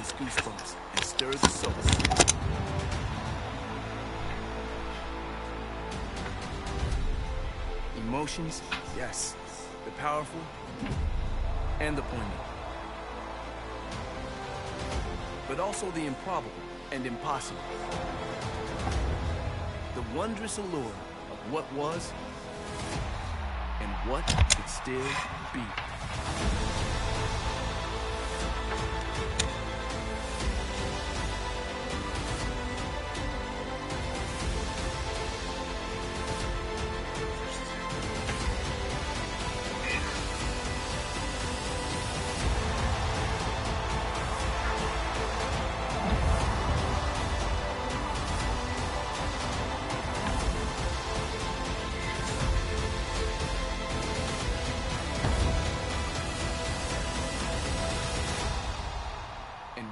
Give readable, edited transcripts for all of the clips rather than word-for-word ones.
these goosebumps and stir the soul. Emotions, yes. The powerful and the poignant. But also the improbable and impossible. The wondrous allure of what was and what could still be.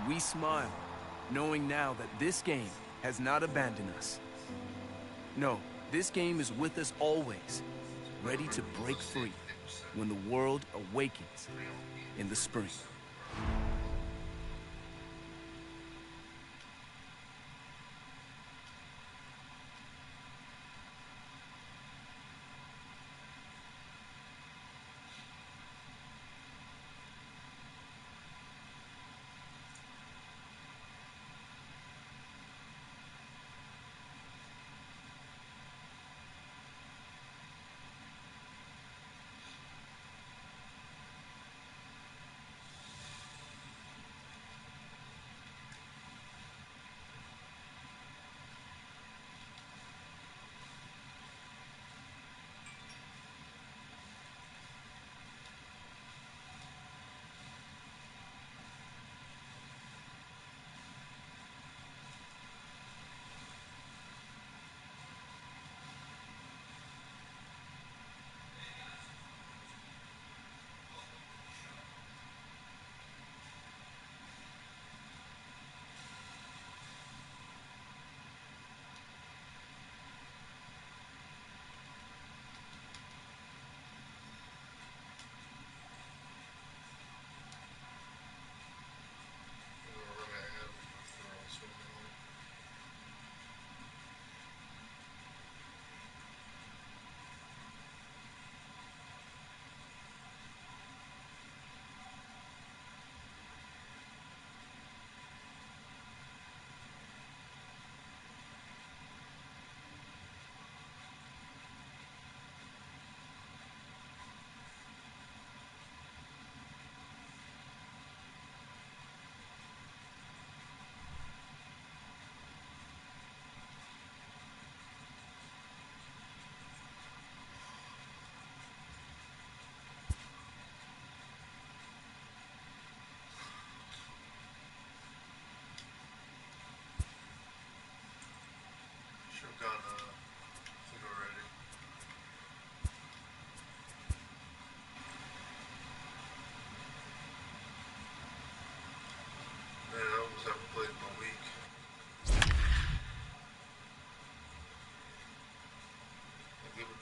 We smile, knowing now that this game has not abandoned us. No, this game is with us always, ready to break free when the world awakens in the spring.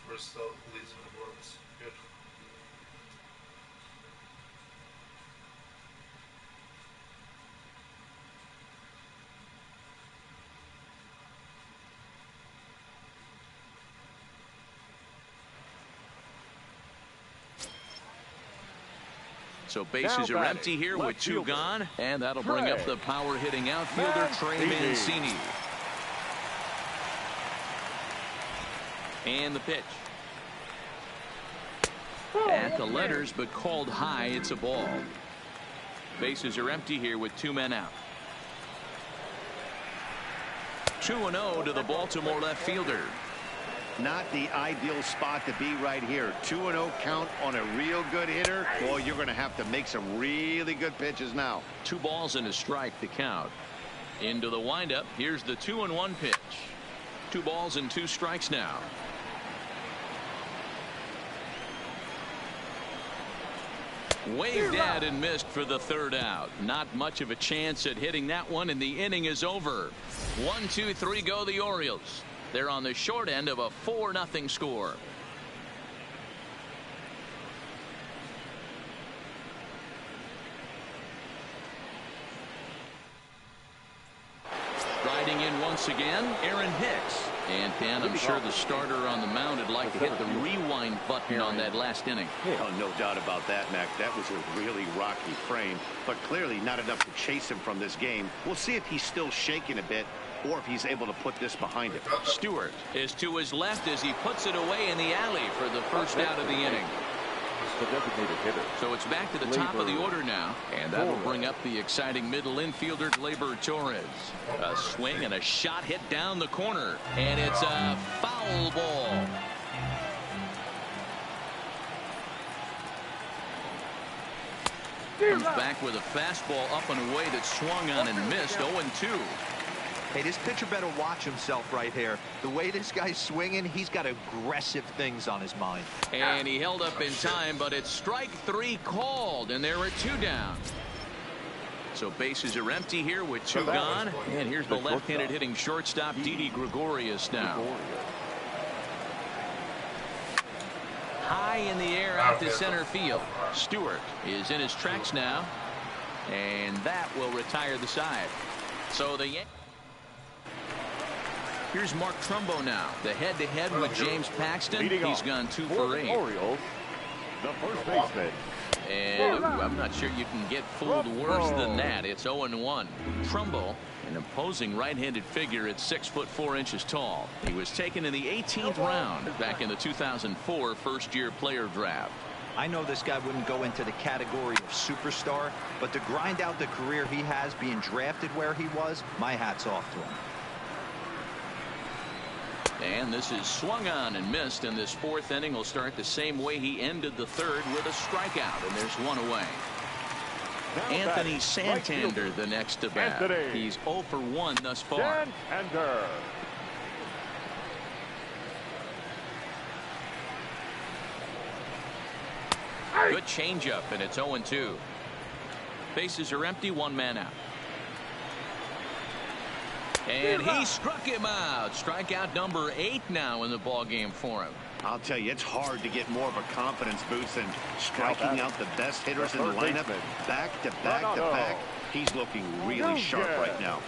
Bristol leads in the boards. Good. So bases are empty here with two gone, and that'll bring up the power-hitting outfielder Trey Mancini. And the pitch. At the letters, but called high. It's a ball. Bases are empty here with two men out. 2-0 to the Baltimore left fielder. Not the ideal spot to be right here. 2-0 count on a real good hitter. Boy, you're going to have to make some really good pitches now. 2 balls and a strike to count. Into the windup. Here's the 2-1 pitch. 2 balls and 2 strikes now. Waved at and missed for the 3rd out. Not much of a chance at hitting that one, and the inning is over. 1-2-3 go the Orioles. They're on the short end of a 4-0 score. Riding in once again, Aaron Hicks. And Dan, I'm sure the starter on the mound would like to hit the rewind button on that last inning. Oh, no doubt about that, Mac. That was a really rocky frame, but clearly not enough to chase him from this game. We'll see if he's still shaking a bit or if he's able to put this behind him. Stewart is to his left as he puts it away in the alley for the first out of the inning. The designated hitter. So it's back to the top of the order now, and that'll bring up the exciting middle infielder, Gleyber Torres. A swing and a shot hit down the corner, and it's a foul ball. Comes back with a fastball up and away that swung on and missed. 0-2. Hey, this pitcher better watch himself right here. The way this guy's swinging, he's got aggressive things on his mind. And he held up in time, but it's strike 3 called, and there are 2 down. So bases are empty here with 2 gone. And here's the left-handed hitting shortstop, Didi Gregorius now. High in the air out to center field. Stewart is in his tracks now, and that will retire the side. So the here's Mark Trumbo now. The head-to-head with James Paxton. He's gone 2 for 8. Orioles, the first baseman. And ooh, I'm not sure you can get fooled worse than that. It's 0-1. Trumbo, an imposing right-handed figure at 6'4" tall. He was taken in the 18th round back in the 2004 first-year player draft. I know this guy wouldn't go into the category of superstar, but to grind out the career he has being drafted where he was, my hat's off to him. And this is swung on and missed, and this 4th inning will start the same way he ended the 3rd with a strikeout, and there's 1 away. Anthony Santander the next to bat. He's 0 for 1 thus far. Santander. Good changeup, and it's 0-2. Bases are empty, 1 man out. And he struck him out. Strikeout number 8 now in the ball game for him. I'll tell you, it's hard to get more of a confidence boost than striking out the best hitters in the lineup back to back to back. He's looking really sharp right now.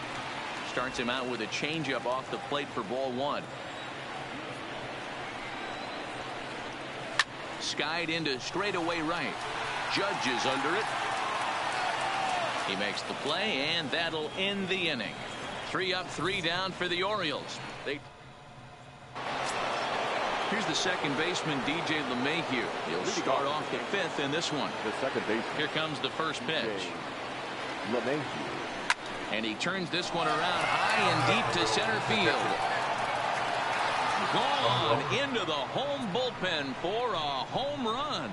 Starts him out with a changeup off the plate for ball 1. Skied into straightaway right. Judge is under it. He makes the play, and that'll end the inning. 3 up, 3 down for the Orioles. Here's the second baseman, DJ LeMahieu. He'll start off the 5th in this one. The second baseman. Here comes the first pitch. LeMahieu. And he turns this one around high and deep to center field. Gone into the home bullpen for a home run.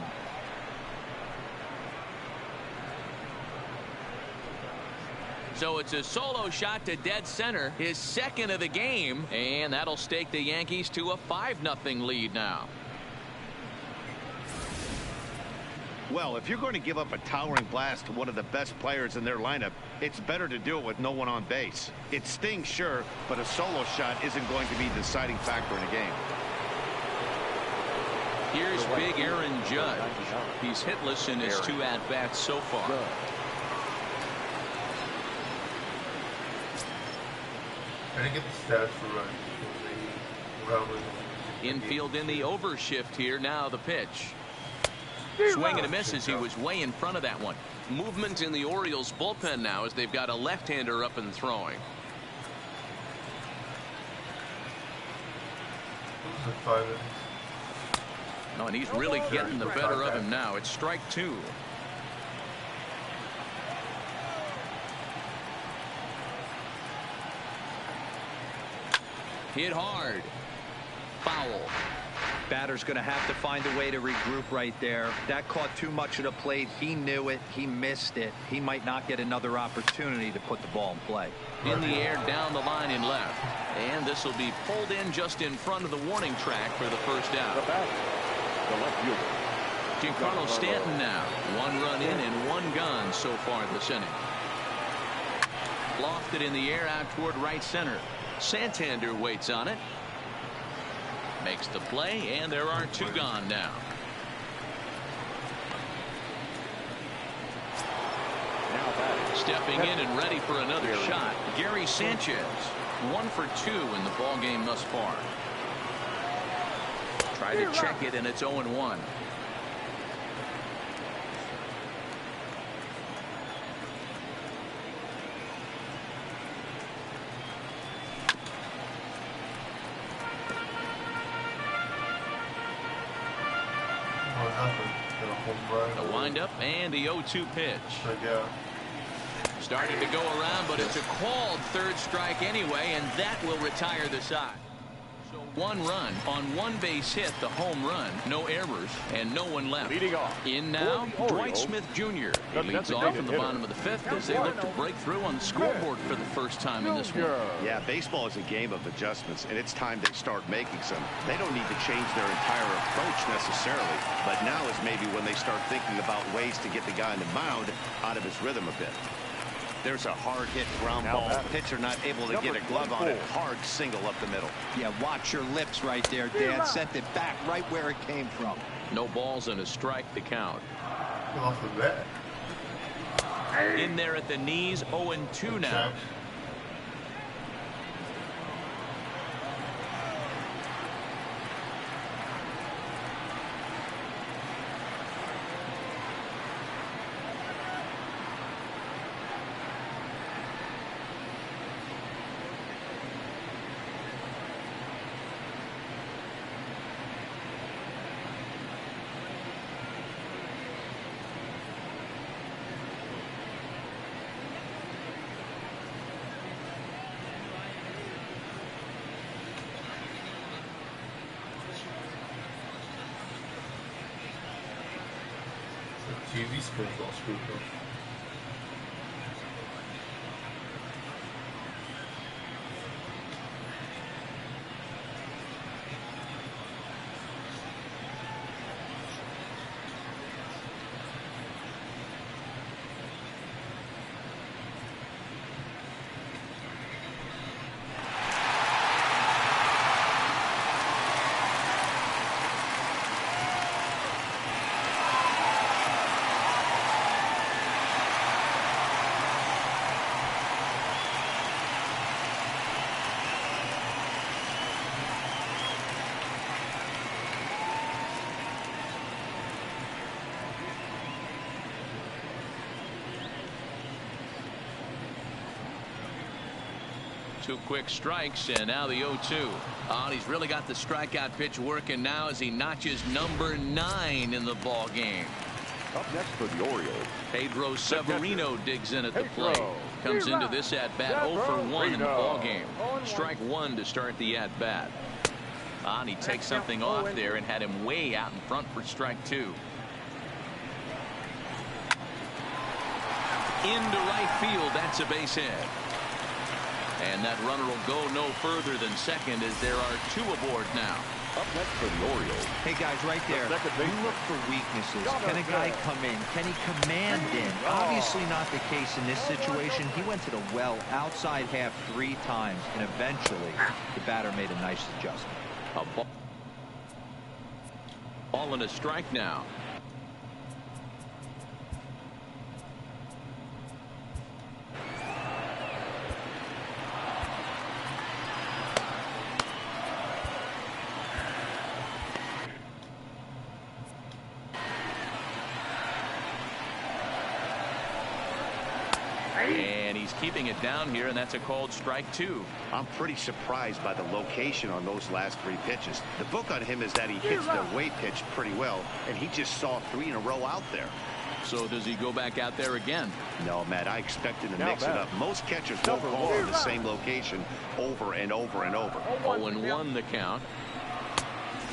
So it's a solo shot to dead center, his 2nd of the game, and that'll stake the Yankees to a 5-0 lead now. Well, if you're going to give up a towering blast to one of the best players in their lineup, it's better to do it with no one on base. It stings, sure, but a solo shot isn't going to be the deciding factor in a game. Here's big Aaron Judge. He's hitless in his 2 at-bats so far. I didn't get the stats for Infield in the overshift here. Now the pitch. Swing and a miss as he was way in front of that one. Movement in the Orioles bullpen now as they've got a left-hander up and throwing. 5 innings. No, and he's really getting the better of him now. It's strike 2. Hit hard. Foul. Batter's going to have to find a way to regroup right there. That caught too much of the plate. He knew it. He missed it. He might not get another opportunity to put the ball in play. In the air, down the line in left. And this will be pulled in just in front of the warning track for the first out. The left fielder. Giancarlo Stanton now. 1 run in and 1 gone so far this inning. Lofted in the air out toward right center. Santander waits on it. Makes the play, and there are 2 gone now. Now batting. Stepping in and ready for another shot, Gary Sanchez. 1 for 2 in the ball game thus far. Try to check it, and it's 0-1. What happened? Got a home run. The windup and the 0-2 pitch. Yeah. Starting to go around, but it's a called third strike anyway, and that will retire the side. So 1 run on 1 base hit, the home run, no errors, and no one left. Leading off. In now, Dwight Smith Jr. He leads off in the bottom of the 5th as they look to break through on the scoreboard for the first time in this one. Yeah, baseball is a game of adjustments, and it's time they start making some. They don't need to change their entire approach necessarily, but now is maybe when they start thinking about ways to get the guy on the mound out of his rhythm a bit. There's a hard hit ground ball. Pitcher not able to get a glove on it. Hard single up the middle. Yeah, watch your lips right there, Dan. Sent it back right where it came from. No balls and a strike to count. Off the bat. In there at the knees, 0-2 now. TV screen's all screwed up. Two quick strikes, and now the 0-2. Oh, he's really got the strikeout pitch working now as he notches number 9 in the ball game. Up next for the Orioles, Pedro Severino digs in at the plate. Comes into this at-bat 0 for 1 in the ball game. Strike 1 to start the at-bat. And he takes something off there and had him way out in front for strike 2. Into right field, that's a base hit. And that runner will go no further than second as there are 2 aboard now. up next for the Orioles. Hey, guys, right there, you look for weaknesses. Can a guy come in? Can he command in? Obviously not the case in this situation. He went to the well outside half 3 times, and eventually the batter made a nice adjustment. A ball and a strike now. And he's keeping it down here, and that's a called strike 2. I'm pretty surprised by the location on those last 3 pitches. The book on him is that he hits the weight pitch pretty well, and he just saw 3 in a row out there. So does he go back out there again? No, Matt, I expect him to mix it up. Most catchers won't call from the same location over and over and over. 0-1 the count.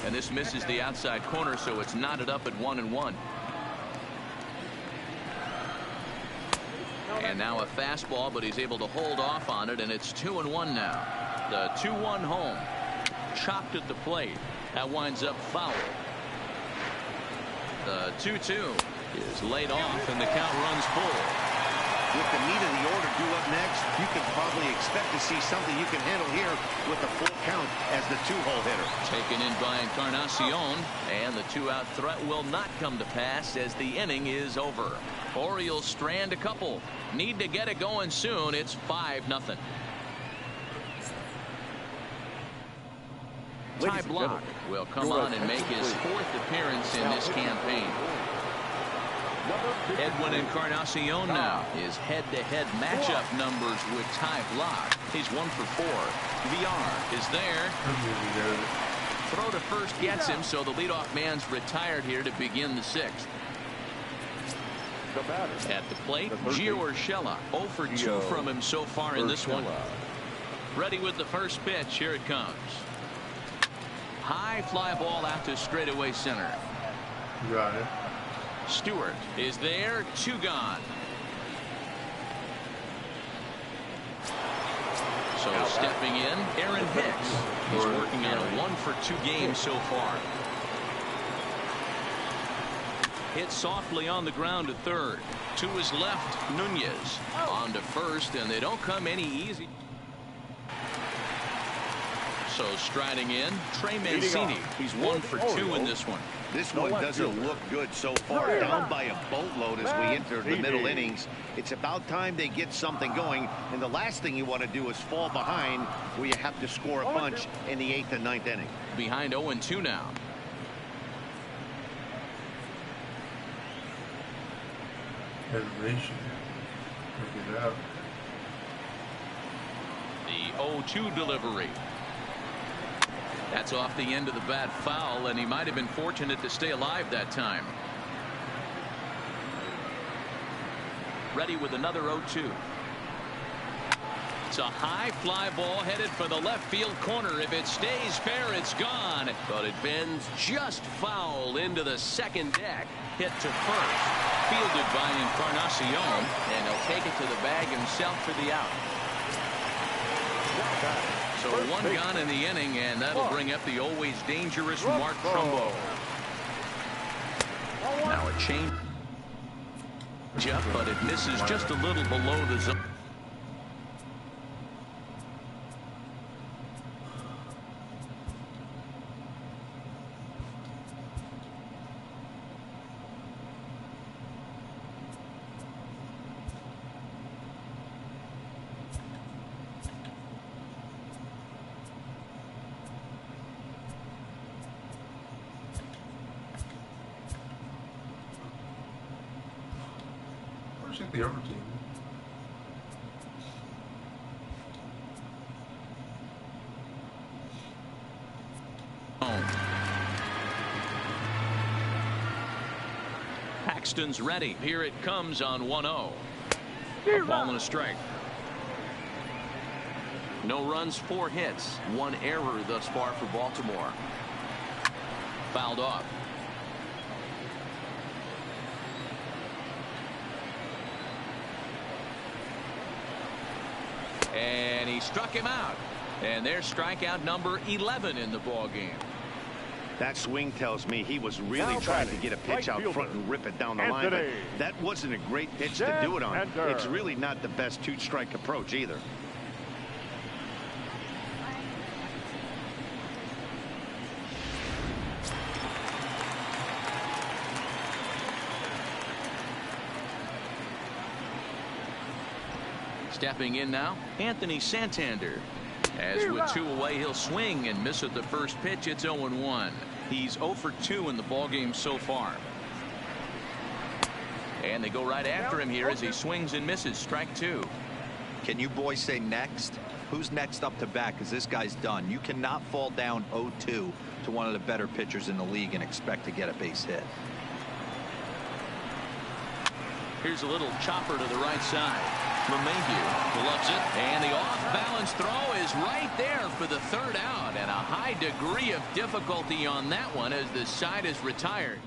And this misses the outside corner, so it's knotted up at 1-1. And now a fastball, but he's able to hold off on it, and it's 2-1 now. The 2-1 home. Chopped at the plate. That winds up foul. The 2-2 is laid off, and the count runs full. With the meat of the order due up next, you can probably expect expect to see something you can handle here with the full count as the 2-hole hitter. Taken in by Encarnacion, and the 2-out threat will not come to pass as the inning is over. Orioles strand a couple. Need to get it going soon. It's 5-0. Ty Blach will come on and make his 4th appearance in this campaign. Edwin Encarnacion now. His head-to-head matchup numbers with Ty Blach. He's 1 for 4. VR is there. Throw to first gets him, so the leadoff man's retired here to begin the 6th. At the plate, Gio Urshela. 0 for 2 from him so far in this one. Ready with the first pitch. Here it comes. High fly ball out to straightaway center. Got it. Stewart is there. 2 gone. So stepping in, Aaron Hicks. He's working on a 1 for 2 game so far. Hit softly on the ground to third. To his left, Nunez. On to first, and they don't come any easy. So striding in, Trey Mancini. He's 1 for 2 in this one. This one doesn't look good so far. Down by a boatload as we enter the middle innings. It's about time they get something going, and the last thing you want to do is fall behind where you have to score a bunch in the 8th and 9th inning. Behind 0-2 now. Hesitation. Look it up. The 0-2 delivery. That's off the end of the bat foul, and he might have been fortunate to stay alive that time. Ready with another 0-2. It's a high fly ball headed for the left field corner. If it stays fair, it's gone. But it bends just foul into the second deck. Hit to first. Fielded by Encarnacion, and he'll take it to the bag himself for the out. So 1 gone in the inning, and that'll bring up the always dangerous Mark Trumbo. Now a change up, but it misses just a little below the zone. Check the other team. Paxton's ready. Here it comes on 1-0. A ball and a strike. No runs, 4 hits, 1 error thus far for Baltimore. Fouled off. And he struck him out. And there's strikeout number 11 in the ball game. That swing tells me he was really trying to get a pitch out front and rip it down the line. But that wasn't a great pitch to do it on. It's really not the best 2-strike approach either. Stepping in now, Anthony Santander. As with 2 away, he'll swing and miss at the first pitch. It's 0-1. He's 0 for 2 in the ballgame so far. And they go right after him here as he swings and misses. Strike 2. Can you boys say next? Who's next up to bat? Because this guy's done. You cannot fall down 0-2 to one of the better pitchers in the league and expect to get a base hit. Here's a little chopper to the right side. LeMahieu loves it, and the off-balance throw is right there for the 3rd out, and a high degree of difficulty on that one as the side is retired.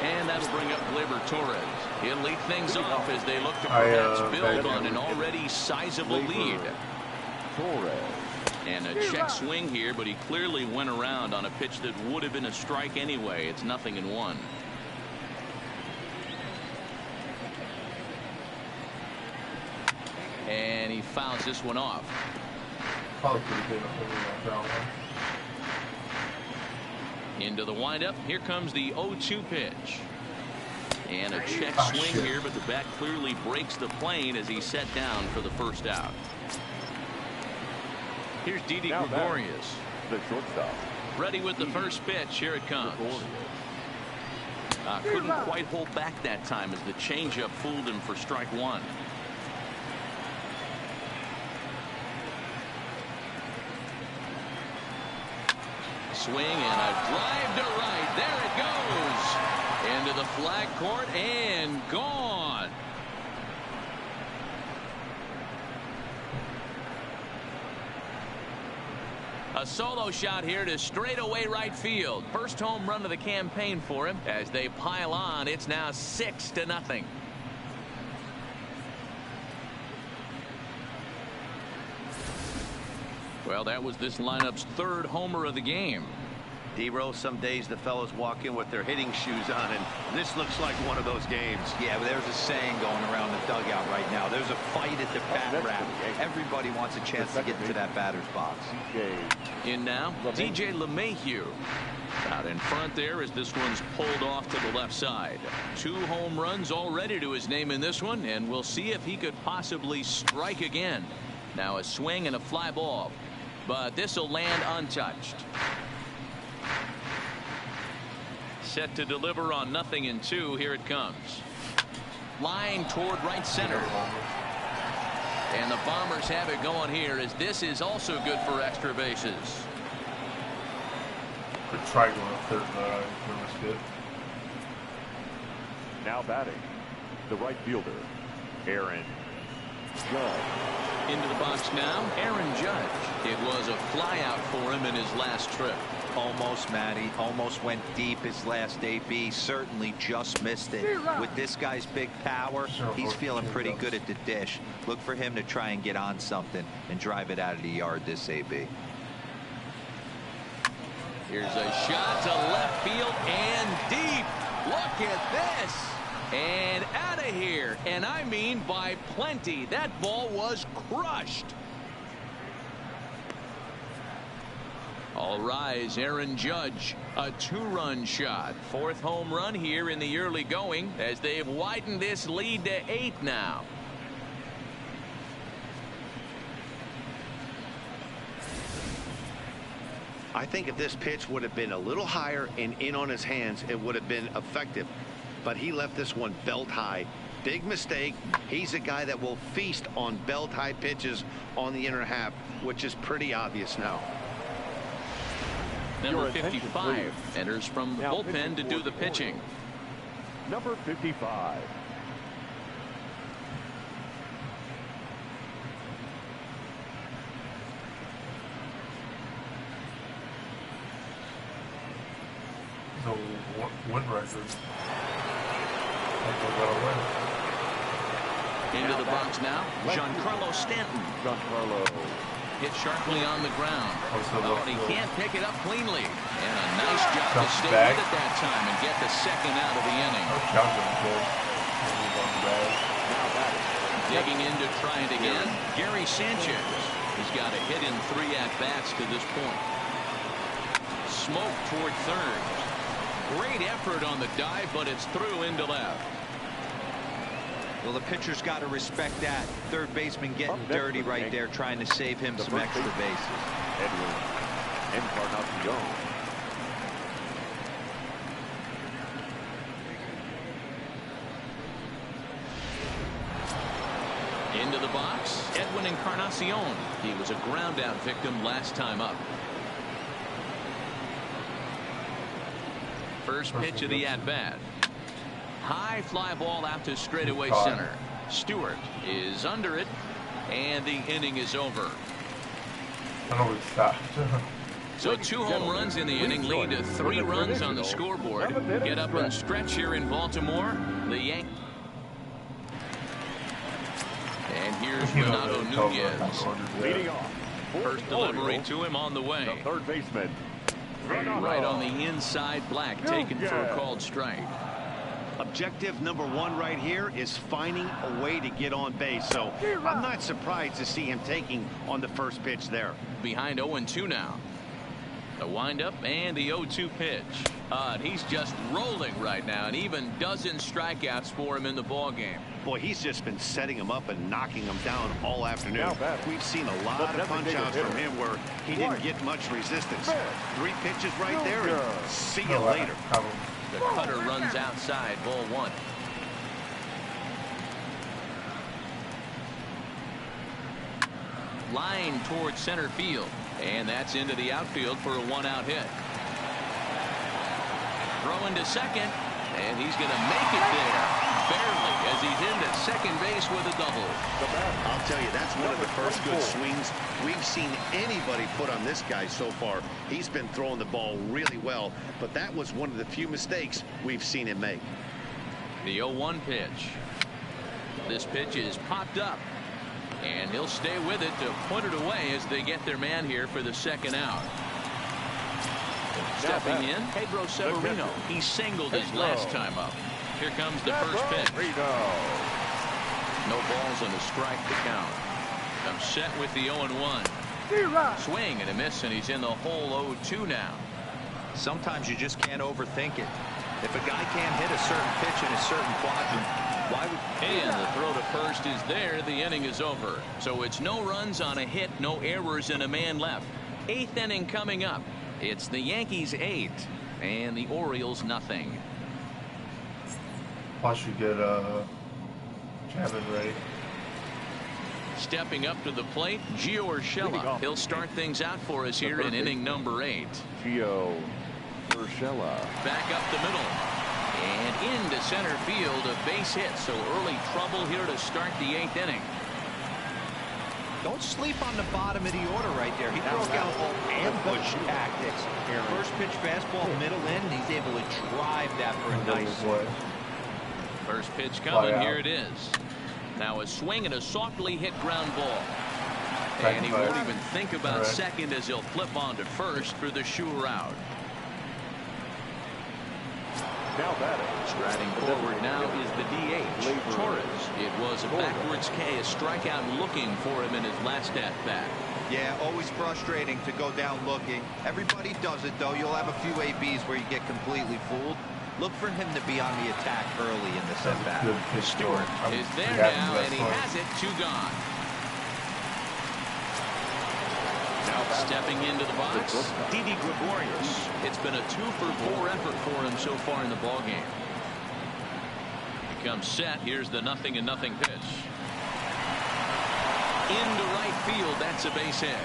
And that'll bring up Gleyber Torres. He'll lead things off as they look to perhaps build on an already sizable lead. And a check swing here, but he clearly went around on a pitch that would have been a strike anyway. It's 0-1. And he fouls this one off. Probably could have been a home run that one. Into the windup. Here comes the 0-2 pitch. And a check swing here, but the bat clearly breaks the plane as he's set down for the first out. Here's Didi Gregorius. The shortstop. Ready with the first pitch. Here it comes. Couldn't quite hold back that time as the changeup fooled him for strike one. Swing and a drive to right. There it goes. Into the flag court and gone. A solo shot here to straightaway right field. First home run of the campaign for him. As they pile on, it's now 6-0. Well, that was this lineup's third homer of the game. D-Roll, some days the fellows walk in with their hitting shoes on, and this looks like one of those games. Yeah, but there's a saying going around the dugout right now. There's a fight at the bat rack. Everybody wants a chance to get into that batter's box. In now, DJ LeMahieu. Out in front there as this one's pulled off to the left side. 2 home runs already to his name in this one, and we'll see if he could possibly strike again. Now a swing and a fly ball, but this will land untouched. Set to deliver on 0-2. Here it comes. Line toward right center. And the Bombers have it going here as this is also good for extra bases. Could try going up third, but I risk it. Now batting, the right fielder, Aaron Judge. Into the box now, Aaron Judge. It was a fly out for him in his last trip. Almost, Matty. Almost went deep his last AB. Certainly just missed it. With this guy's big power, he's feeling pretty good at the dish. Look for him to try and get on something and drive it out of the yard this AB. Here's a shot to left field and deep. Look at this. And out of here. And I mean by plenty. That ball was crushed. All rise, Aaron Judge, a 2-run shot. 4th home run here in the early going as they've widened this lead to 8 now. I think if this pitch would have been a little higher and in on his hands, it would have been effective. But he left this one belt high. Big mistake. He's a guy that will feast on belt high pitches on the inner half, which is pretty obvious now. Number 55 enters from the bullpen to do the pitching. Number 55. No win record. Into the box now, Giancarlo Stanton. Giancarlo. Hit sharply on the ground. Oh, and he can't pick it up cleanly. And a nice job to stay back with it that time and get the second out of the inning. Digging in to try it again. Gary Sanchez has got a hit in 3 at-bats to this point. Smoke toward third. Great effort on the dive, but it's through into left. Well, the pitcher's got to respect that. Third baseman getting dirty right there, trying to save him some extra bases. Edwin Encarnacion. Into the box, Edwin Encarnacion. He was a ground out victim last time up. First pitch of the at-bat. High fly ball out to straightaway center. Stewart is under it, and the inning is over. So 2 home runs in the inning lead to 3 runs on the scoreboard. Get up and stretch here in Baltimore. The Yankees. And here's Renato Nunez. Leading off. First delivery to him on the way. The third baseman. Right on the inside, Black taken for a called strike. Objective number one right here is finding a way to get on base. So I'm not surprised to see him taking on the first pitch there. Behind 0-2 now. The windup and the 0-2 pitch. And he's just rolling right now, and even dozen strikeouts for him in the ball game. Boy, he's just been setting him up and knocking him down all afternoon. We've seen a lot of punch outs from him where he didn't get much resistance. 3 pitches right there, and see you later. The cutter runs outside, ball 1. Line towards center field, and that's into the outfield for a 1-out hit. Throwing to second, and he's going to make it there, barely, as he's into second base with a double. I'll tell you, that's one of the first good swings we've seen anybody put on this guy so far. He's been throwing the ball really well, but that was one of the few mistakes we've seen him make. The 0-1 pitch. This pitch is popped up, and he'll stay with it to put it away as they get their man here for the second out. Stepping in, Pedro Severino. He singled his last time up. Here comes the first pitch. No balls and a strike to count. I'm set with the 0-1. Swing and a miss, and he's in the hole 0-2 now. Sometimes you just can't overthink it. If a guy can't hit a certain pitch in a certain quadrant, why would... And the throw to first is there. The inning is over. So it's no runs on a hit, no errors, and a man left. 8th inning coming up. It's the Yankees 8 and the Orioles nothing. Plus you get Chapman Ray. Stepping up to the plate, Gio Urshela. He'll start things out for us here in inning number 8. Gio Urshela. Back up the middle and into center field, a base hit. So early trouble here to start the 8th inning. Don't sleep on the bottom of the order right there. He broke out all ambush tactics. First pitch fastball, middle in, and he's able to drive that for a nice swing. First pitch coming. Here it is. Now a swing and a softly hit ground ball. And he won't even think about second as he'll flip on to first for the sure out. Now batting. Striding forward now is the DH, Torres. It was a backwards K, a strikeout looking for him in his last at-bat. Yeah, always frustrating to go down looking. Everybody does it, though. You'll have a few ABs where you get completely fooled. Look for him to be on the attack early in this at-bat. Stewart is there now, and he has it. 2 gone. Now stepping into the box, Didi Gregorius. It's been a 2-for-4 effort for him so far in the ballgame. He comes set. Here's the 0-0 pitch. Into right field. That's a base hit.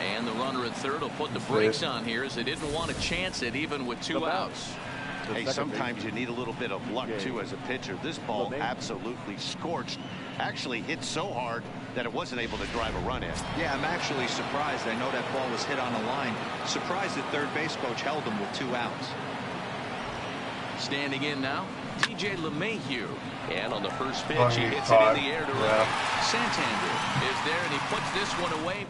And the runner at third will put the brakes on here as they didn't want to chance it even with 2 outs. Hey, sometimes you need a little bit of luck too as a pitcher. This ball absolutely scorched. Actually hit so hard that it wasn't able to drive a run in. Yeah, I'm actually surprised. I know that ball was hit on the line. Surprised the third base coach held him with 2 outs. Standing in now, DJ LeMahieu. And on the first pitch, he hits it in the air to right. Santander is there, and he puts this one away.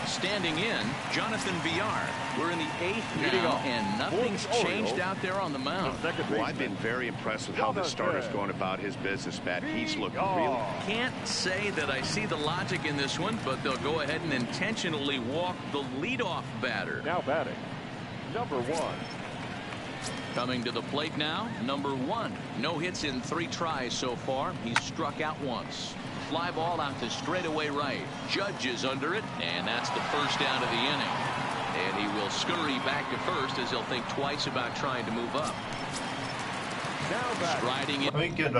Standing in, Jonathan Villar. We're in the 8th now, and nothing's changed out there on the mound. Well, I've been very impressed with how this starter's going about his business, Matt. He's looking really... Can't say that I see the logic in this one, but they'll go ahead and intentionally walk the leadoff batter. Now batting, number 1. Coming to the plate now, number 1. No hits in 3 tries so far. He's struck out once. Fly ball out to straightaway right. Judge is under it, and that's the first out of the inning. And he will scurry back to first as he'll think twice about trying to move up. Striding in. I think it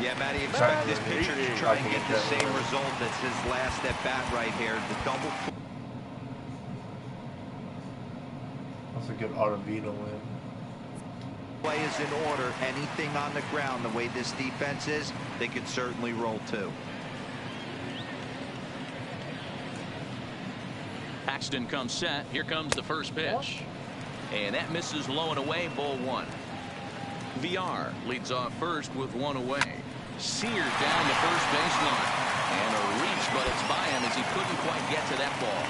Yeah, Matty, expect this pitcher to try and get the same result as his last at bat right here. The double. That's a good Ottavino win. Play is in order. Anything on the ground, the way this defense is, they could certainly roll too. Paxton comes set. Here comes the first pitch. And that misses low and away, ball 1. VR leads off first with 1 away. Seared down the first baseline. And a reach, but it's by him as he couldn't quite get to that ball.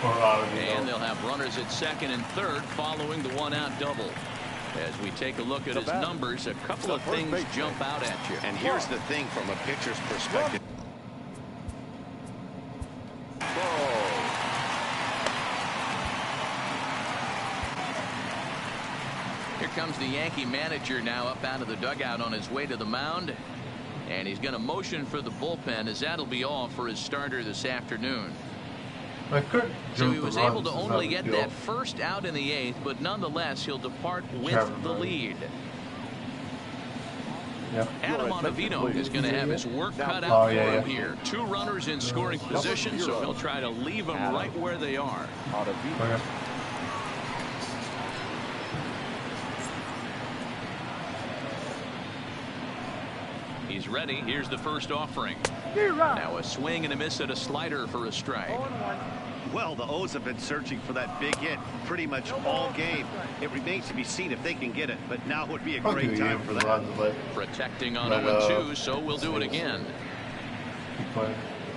And they'll have runners at second and third following the one-out double. As we take a look at his numbers, a couple of things jump out at you. And here's the thing from a pitcher's perspective. Here comes the Yankee manager now up out of the dugout on his way to the mound. And he's going to motion for the bullpen, as that'll be all for his starter this afternoon. So he was able to only get that first out in the 8th, but nonetheless he'll depart with the lead. Adam Ottavino is going to have his work cut out for him here. 2 runners in scoring position, so he'll try to leave them right where they are. He's ready. Here's the first offering. Now a swing and a miss at a slider for a strike. Well, the O's have been searching for that big hit pretty much all game. It remains to be seen if they can get it, but now would be a great time for that. Protecting on 0-2, so we'll do it again.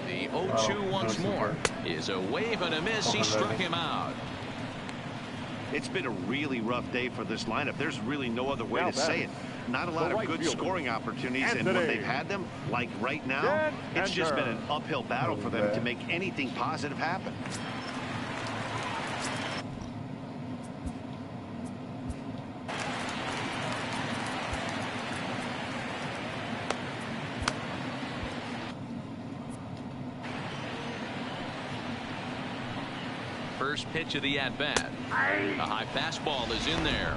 The 0-2 once more is a wave and a miss. He struck him out. It's been a really rough day for this lineup. There's really no other way to say it. Not a lot of good scoring opportunities, and when they've had them, like right now, it's just been an uphill battle for them to make anything positive happen. First pitch of the at-bat. A high fastball is in there.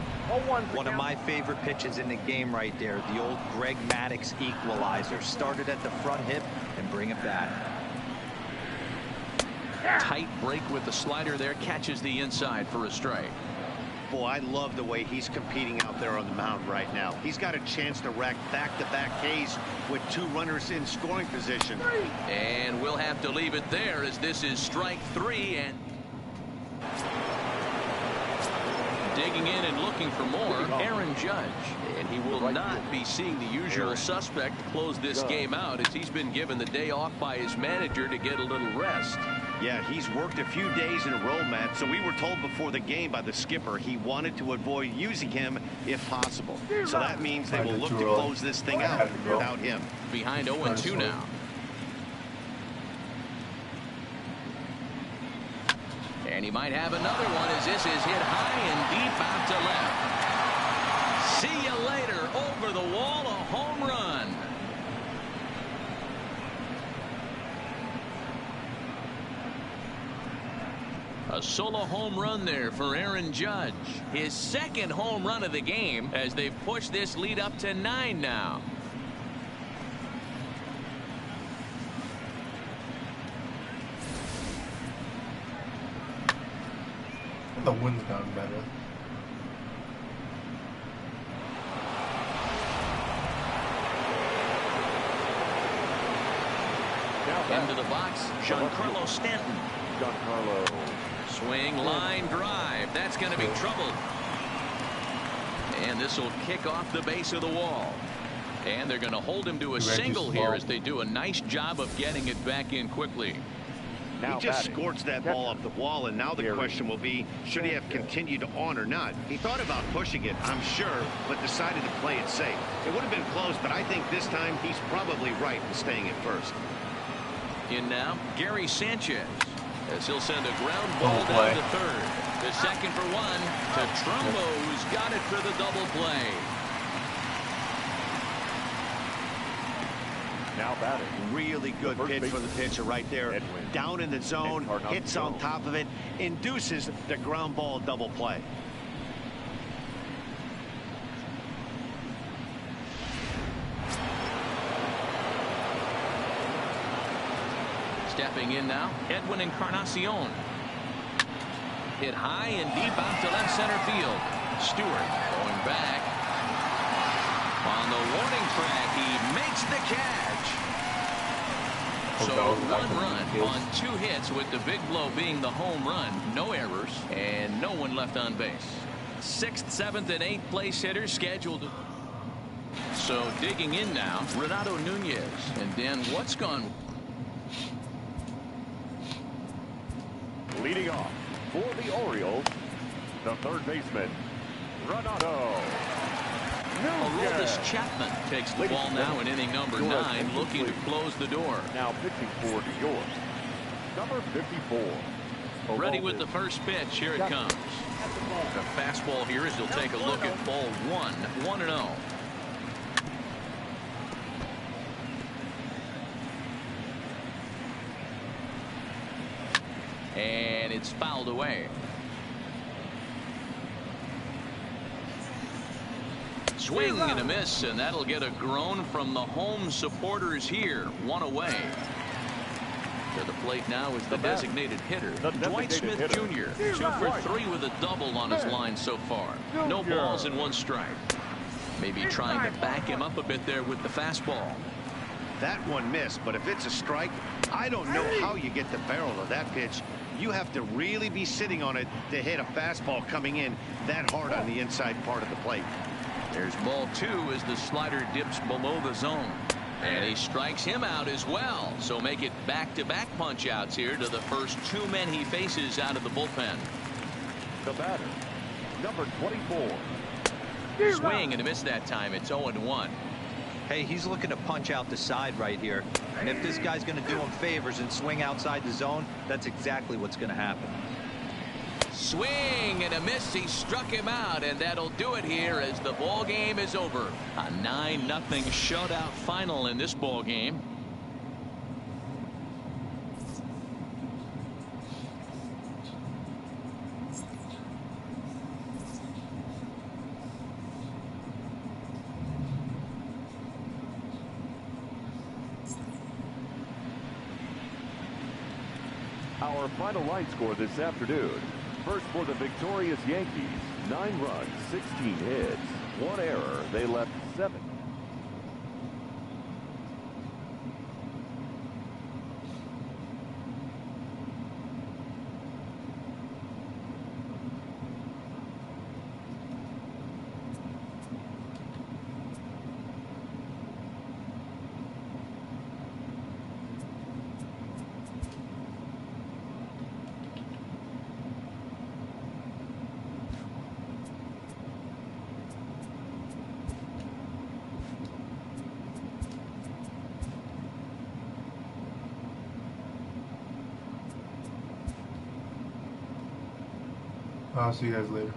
One of my favorite pitches in the game right there. The old Greg Maddux equalizer. Started at the front hip and bring it back. Tight break with the slider there. Catches the inside for a strike. Boy, I love the way he's competing out there on the mound right now. He's got a chance to rack back-to-back Ks with 2 runners in scoring position. And we'll have to leave it there, as this is strike 3. And digging in and looking for more, Aaron Judge. And he will not be seeing the usual suspect close this game out, as he's been given the day off by his manager to get a little rest. Yeah, he's worked a few days in a row, Matt, so we were told before the game by the skipper he wanted to avoid using him if possible. So that means they will look to close this thing out without him. Behind 0-2 now. And he might have another one, as this is hit high and deep out to left. See you later. Over the wall, a home run. A solo home run there for Aaron Judge. His second home run of the game, as they've pushed this lead up to 9 now. The wind's gotten better. Into the box, Giancarlo Stanton. Giancarlo. Swing, line drive. That's going to be trouble. And this will kick off the base of the wall. And they're going to hold him to a single here, as they do a nice job of getting it back in quickly. He just scorched that ball off the wall, and now the question will be, should he have continued on or not? He thought about pushing it, I'm sure, but decided to play it safe. It would have been close, but I think this time he's probably right in staying at first. In now, Gary Sanchez, as he'll send a ground ball down to third. The second for 1 to Trumbo, who's got it for the double play. Now batting. Really good pitch for the pitcher right there. Edwin. Down in the zone, hits on top of it, induces the ground ball double play. Stepping in now, Edwin Encarnacion. Hit high and deep out to left center field. Stewart going back. On the warning track, he makes the catch. So 1 run on 2 hits, with the big blow being the home run. No errors and no one left on base. 6th, 7th, and 8th place hitters scheduled. So digging in now, Renato Nunez. And Dan, what's gone? Leading off for the Orioles, the third baseman, Renato. Aroldis Chapman takes the ball now in inning number 9, looking to close the door. Now pitching for New York, number 54. Ready with the first pitch. Here it comes. The fastball here as he'll take a look at ball 1, 1-0. And it's fouled away. Swing and a miss, and that'll get a groan from the home supporters here. One away. To the plate now is the designated hitter, Dwight Smith Jr. 2 for 3 with a double on his line so far. No balls and 1 strike. Maybe trying to back him up a bit there with the fastball. That one missed, but if it's a strike, I don't know how you get the barrel of that pitch. You have to really be sitting on it to hit a fastball coming in that hard on the inside part of the plate. There's ball 2 as the slider dips below the zone. And he strikes him out as well. So make it back-to-back punch outs here to the first 2 men he faces out of the bullpen. The batter, number 24. Swing and a miss that time. It's 0-1. Hey, he's looking to punch out the side right here. And if this guy's going to do him favors and swing outside the zone, that's exactly what's going to happen. Swing and a miss. He struck him out, and that'll do it here as the ball game is over. A 9-0 shutout final in this ball game. Our final line score this afternoon. First for the victorious Yankees, 9 runs, 16 hits, 1 error. They left 7. I'll see you guys later.